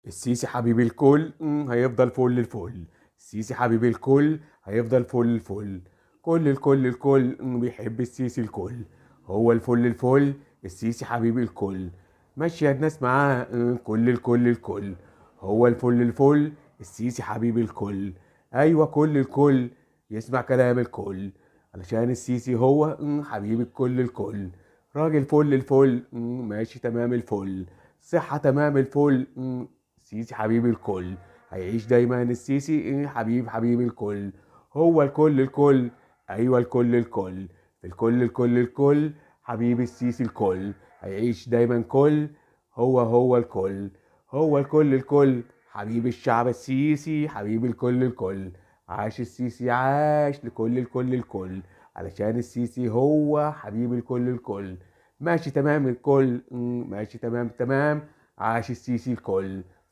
السيسي حبيب الكل هيفضل فل الفل. السيسي حبيب الكل هيفضل فل الفل. كل بيحب السيسي الكل. هو الفل الفل. السيسي حبيب الكل. ماشي يا الناس معاه كل. هو الفل الفل. السيسي حبيب الكل. ايوه كل الكل. يسمع كلام الكل. علشان السيسي هو حبيب الكل. راجل فل الفل ماشي تمام الفل. صحة تمام الفل السيسي حبيب الكل. هيعيش دايما السيسي حبيب الكل. هو الكل. ايوه الكل. في الكل حبيب السيسي الكل. هيعيش دايما كل. هو الكل. هو الكل. حبيب الشعب السيسي حبيب الكل. عاش السيسي عاش لكل الكل. علشان السيسي هو حبيب الكل. ماشي تمام الكل ماشي تمام. عاش السيسي الكل.